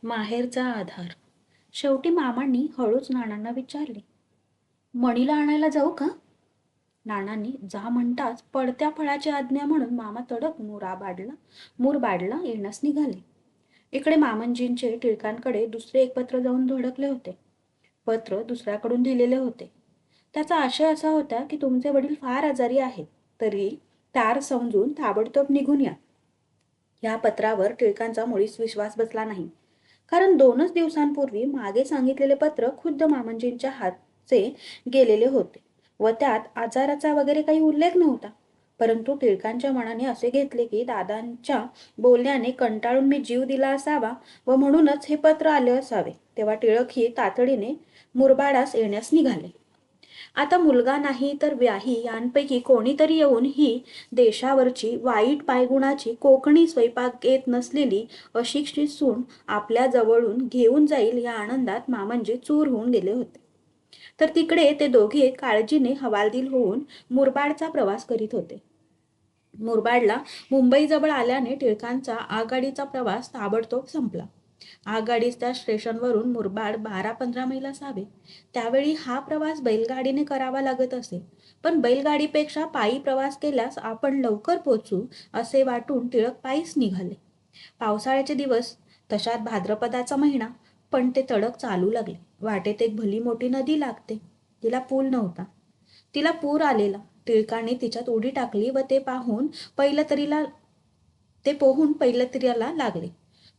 माहेरचा आधार. शेवटी मामांनी हळूच नानांना विचारले, मणीला आणायला जाऊ का? नानांनी जा म्हणताच पडत्या फळाची आज्ञा म्हणून मामा तडक मुरबाडला येण्यास निघाले. इकडे मामंजींचे टिळकांकडे दुसरे एक पत्र जाऊन धडकले होते. पत्र दुसऱ्याकडून दिलेले होते. त्याचा आशय असा होता की तुमचे वडील फार आजारी आहेत, तरी तार समजून ताबडतोब निघून या. या पत्रावर टिळकांचा मुळीच विश्वास बसला नाही. कारण 2च दिवसांपूर्वी मागे सांगितलेले पत्र खुद्द मामंजींच्या हातचे गेलेले होते व त्यात आजाराचा वगैरे काही उल्लेख नव्हता. परंतु टिळकांच्या मनाने असे घेतले की दादांच्या बोलण्याने कंटाळून मी जीव दिला असावा व म्हणूनच हे पत्र आले असावे. तेव्हा टिळकही तातडीने मुरबाडास येण्यास निघाले. आता मुलगा नाही तर व्याही यांपैकी कोणीतरी येऊन ही देशावरची वाईट पायगुणाची कोकणी स्वयंपाक येत नसलेली अशिक्षित सून आपल्या जवळून घेऊन जाईल या आनंदात मामंजी चूर होऊन गेले होते. तर तिकडे ते दोघे काळजीने हवालदिल होऊन मुरबाडचा प्रवास करीत होते. मुरबाडला मुंबईजवळ आल्याने टिळकांचा आगगाडीचा प्रवास ताबडतोब संपला. आगगाडीस त्या स्टेशनवरून मुरबाड 12-15 मैल असावे. त्यावेळी हा प्रवास बैलगाडीने करावा लागत असे. पण बैलगाडीपेक्षा पायी प्रवास केल्यास आपण लवकर पोचू असे वाटून टिळक पायीच निघाले. पावसाळ्याचे दिवस, तशात भाद्रपदाचा महिना, पण ते तडक चालू लागले. वाटेत एक भली मोठी नदी लागते. तिला पूल नव्हता. तिला पूर आलेला. टिळकाने तिच्यात उडी टाकली व ते पोहून पैलतीराला लागले.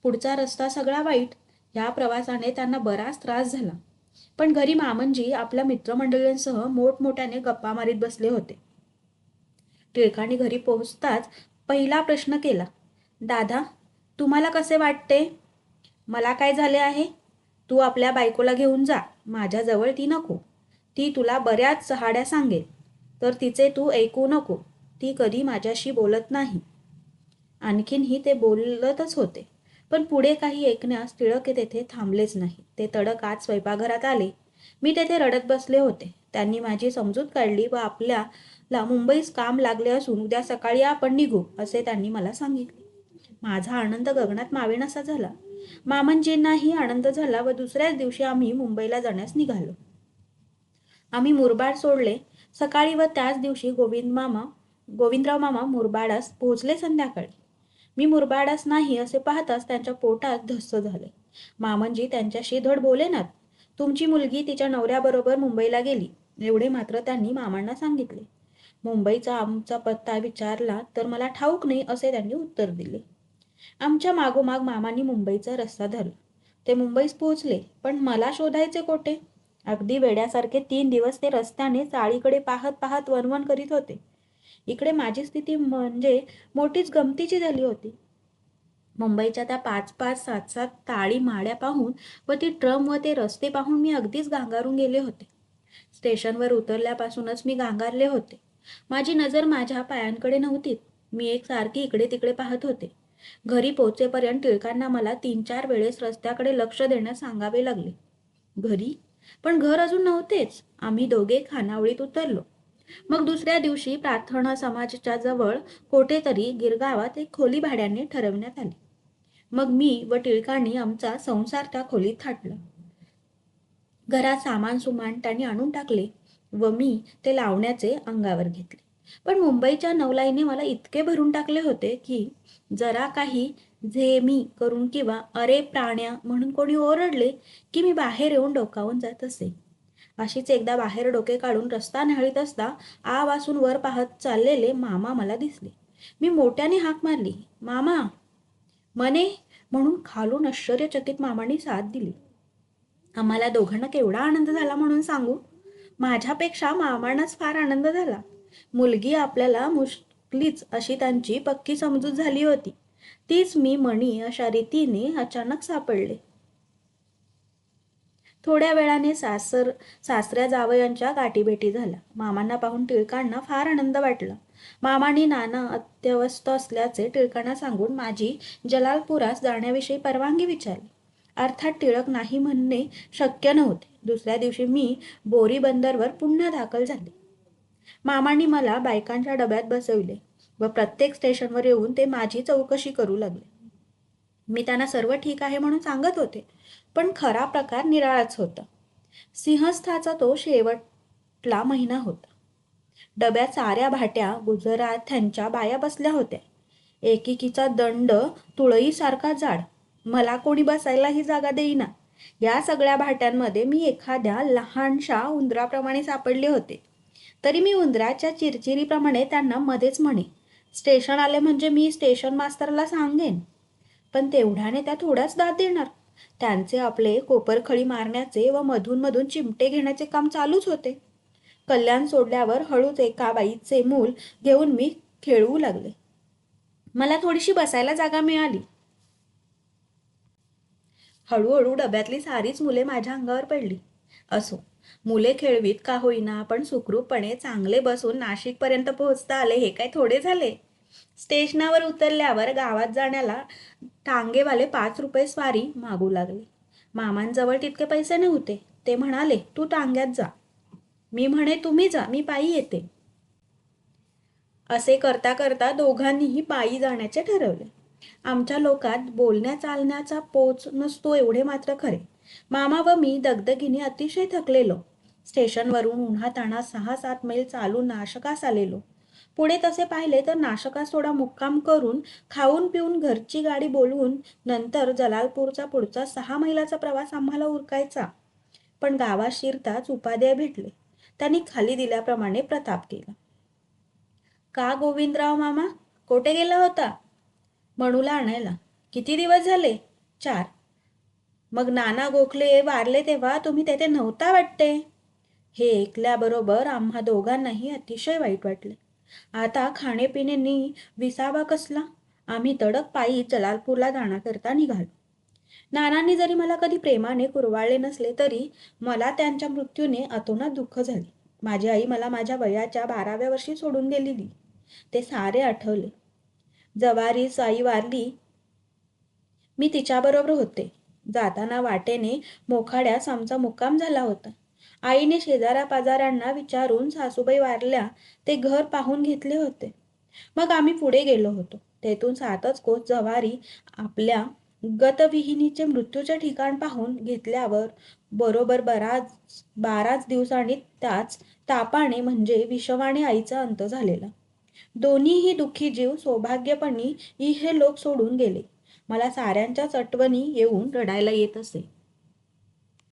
पुढचा रस्ता सगळा वाईट. या प्रवासाने त्यांना बराच त्रास झाला. पण घरी मामंजी आपल्या मित्रमंडळींसह मोठमोठ्याने गप्पा मारीत बसले होते. टिळकांनी घरी पोहोचताच पहिला प्रश्न केला, दादा, तुम्हाला कसे वाटते? मला काय झाले आहे? तू आपल्या बायकोला घेऊन जा. माझ्याजवळ ती नको. ती तुला बऱ्याच चहाड्या सांगेल, तर तिचे तू ऐकू नको. ती कधी माझ्याशी बोलत नाही. आणखीनही ते बोलतच होते. पण पुढे काही ऐकण्यास टिळक तेथे थांबलेच नाही. ते तडक आत स्वयंपाकघरात आले. मी तेथे रडत बसले होते. त्यांनी माझी समजूत काढली व आपल्याला मुंबईस काम लागले असून उद्या सकाळी आपण निघू असे त्यांनी मला सांगितले. माझा आनंद गगनात मावेनासा झाला. मामंजींनाही आनंद झाला व दुसऱ्याच दिवशी आम्ही मुंबईला जाण्यास निघालो. आम्ही मुरबाड सोडले सकाळी व त्याच दिवशी गोविंदराव मामा मुरबाडास पोहोचले संध्याकाळी. मी मुरबाडास नाही असे पाहताच त्यांच्या पोटात धस्स झाले. मामंजी त्यांच्याशी धड बोलेनात. तुमची मुलगी तिच्या नवऱ्याबरोबर मुंबईला गेली एवढे मात्र त्यांनी मामांना सांगितले. मुंबईचा आमचा पत्ता विचारला तर मला ठाऊक नाही असे त्यांनी उत्तर दिले. आमच्या मागोमाग मामांनी मुंबईचा रस्ता धरला. ते मुंबईस पोहोचले, पण मला शोधायचे कोठे? अगदी वेड्यासारखे 3 दिवस ते रस्त्याने चाळीकडे पाहत पाहत वणवण करीत होते. इकडे माझी स्थिती म्हणजे मोठीच गमतीची झाली होती. मुंबईच्या त्या 5-5, 7-7 ताळी माड्या पाहून व ती ट्रम व ते रस्ते पाहून मी अगदीच गांगारून गेले होते. स्टेशनवर उतरल्यापासूनच मी गांगारले होते. माझी नजर माझ्या पायांकडे नव्हती. मी एकसारखी इकडे तिकडे पाहत होते. घरी पोहोचेपर्यंत टिळकांना मला 3-4 वेळेस रस्त्याकडे लक्ष देण्यास सांगावे लागले. घरी? पण घर अजून नव्हतेच. आम्ही दोघे खानावळीत उतरलो. मग दुसऱ्या दिवशी प्रार्थना समाजाच्या जवळ कोठेतरी गिरगावात एक खोली भाड्याने ठरवण्यात आली. मग मी व टिळकांनी आमचा संसार त्या खोलीत थाटला. घरात सामान सुमान त्यांनी आणून टाकले व मी ते लावण्याचे अंगावर घेतले. पण मुंबईच्या नवलाईने मला इतके भरून टाकले होते की जरा काही झेमी करून किंवा अरे प्राण्या म्हणून कोणी ओरडले की मी बाहेर येऊन डोकावून जात असे. अशीच एकदा बाहेर डोके काढून रस्ता न्याहाळीत असता आ वासून वर पाहत चाललेले मामा मला दिसले. मी मोठ्याने हाक मारली, मामा. मने म्हणून खालून आश्चर्यचकित मामांनी साथ दिली. आम्हाला दोघांना केवढा आनंद झाला म्हणून सांगू? माझ्यापेक्षा मामांनाच फार आनंद झाला. मुलगी आपल्याला मुश्किलीच अशी त्यांची पक्की समजूत झाली होती. तीच मी मणी अशा रीतीने अचानक सापडले. थोड्या वेळाने सासऱ्या जावयांच्या गाठीभेटी झाल्या. मामांना पाहून टिळकांना फार आनंद वाटला. मामांनी नाना अत्यवस्थ असल्याचे टिळकांना सांगून माझी जलालपुरास जाण्याविषयी परवानगी विचारली. अर्थात टिळक नाही म्हणणे शक्य नव्हते. दुसऱ्या दिवशी मी बोरी बंदरवर पुन्हा दाखल झाले. मामांनी मला बायकांच्या डब्यात बसविले व प्रत्येक स्टेशनवर येऊन ते माझी चौकशी करू लागले. मी त्यांना सर्व ठीक आहे म्हणून सांगत होते, पण खरा प्रकार निराळाच होता. सिंहस्थाचा तो शेवटला महिना होता. डब्यात साऱ्या भाट्या गुजराथ्यांच्या बाया बसल्या होत्या. एकेकीचा दंड तुळईसारखा जाड. मला कोणी बसायलाही जागा देईना. या सगळ्या भाट्यांमध्ये मी एखाद्या लहानशा उंदराप्रमाणे सापडले होते. तरी मी उंदराच्या चिरचिरीप्रमाणे त्यांना मध्येच म्हणे, स्टेशन आले म्हणजे मी स्टेशन मास्तरला सांगेन. पण तेवढ्याने त्या थोडाच दाद देणार. त्यांचे आपले कोपरखळी मारण्याचे व मधून मधून चिमटे घेण्याचे काम चालूच होते. कल्याण सोडल्यावर हळूच एका बाईचे मूल घेऊन मी खेळवू लागले. मला थोडीशी बसायला जागा मिळाली. हळूहळू डब्यातली सारीच मुले माझ्या अंगावर पडली. असो, मुले खेळवीत का होईना, पण सुखरूपपणे चांगले बसून नाशिकपर्यंत पोहोचता आले हे काय थोडे झाले. स्टेशनावर उतरल्यावर गावात जाण्याला टांगेवाले 5 रुपये स्वारी मागू लागले. मामांजवळ तितके पैसे नव्हते. ते म्हणाले, तू टांग्यात जा. मी म्हणे, तुम्ही जा, मी पायी येते. असे करता करता दोघांनीही पायी जाण्याचे ठरवले. आमच्या लोकात बोलण्या चालण्याचा पोच नसतो एवढे मात्र खरे. मामा व मी दगदगीने अतिशय थकलेलो. स्टेशनवरून उन्हातान्हात 6-7 मैल चालून नाशकास आलेलो. पुढे तसे पाहिले तर नाशकास थोडा मुक्काम करून खाऊन पिऊन घरची गाडी बोलवून नंतर जलालपूरचा पुढचा 6 मैलाचा प्रवास आम्हाला उरकायचा. पण गावात शिरताच उपाध्याय भेटले. त्यांनी खाली दिल्याप्रमाणे प्रताप केला. का गोविंदराव मामा, कोठे गेला होता? म्हणूला आणायला. किती दिवस झाले? 4. मग नाना गोखले वारले तेव्हा तुम्ही तेथे नव्हता वाटते. हे ऐकल्याबरोबर आम्हा दोघांनाही अतिशय वाईट वाटले. आता खाणेपिणेनी विसावा कसला. आम्ही तडक पायी जलालपूरला जाण्याकरता निघालो. नानांनी जरी मला कधी प्रेमाने कुरवाळले नसले तरी मला त्यांच्या मृत्यूने अतोनात दुःख झाले. माझी आई मला माझ्या वयाच्या 12व्या वर्षी सोडून गेलेली. ते सारे आठवले. जवारीस आई वारली, मी तिच्याबरोबर होते. जाताना वाटेने मोखाड्यास आमचा मुक्काम झाला होता. आईने शेजाऱ्या-पाजाऱ्यांना विचारून सासूबाई वारल्या ते घर पाहून घेतले होते. मग आम्ही पुढे गेलो होतो. तेथून 7च कोस जवारी आपल्या गतविहिनीचे मृत्यूचे ठिकाण पाहून घेतल्यावर बरोबर 12च दिवसांनी त्याच तापाने म्हणजे विषवाने आईचा अंत झालेला. दोन्हीही दुःखी जीव सौभाग्यपणी इहे लोक सोडून गेले. मला साऱ्यांच्याच आठवणी येऊन रडायला येत असे.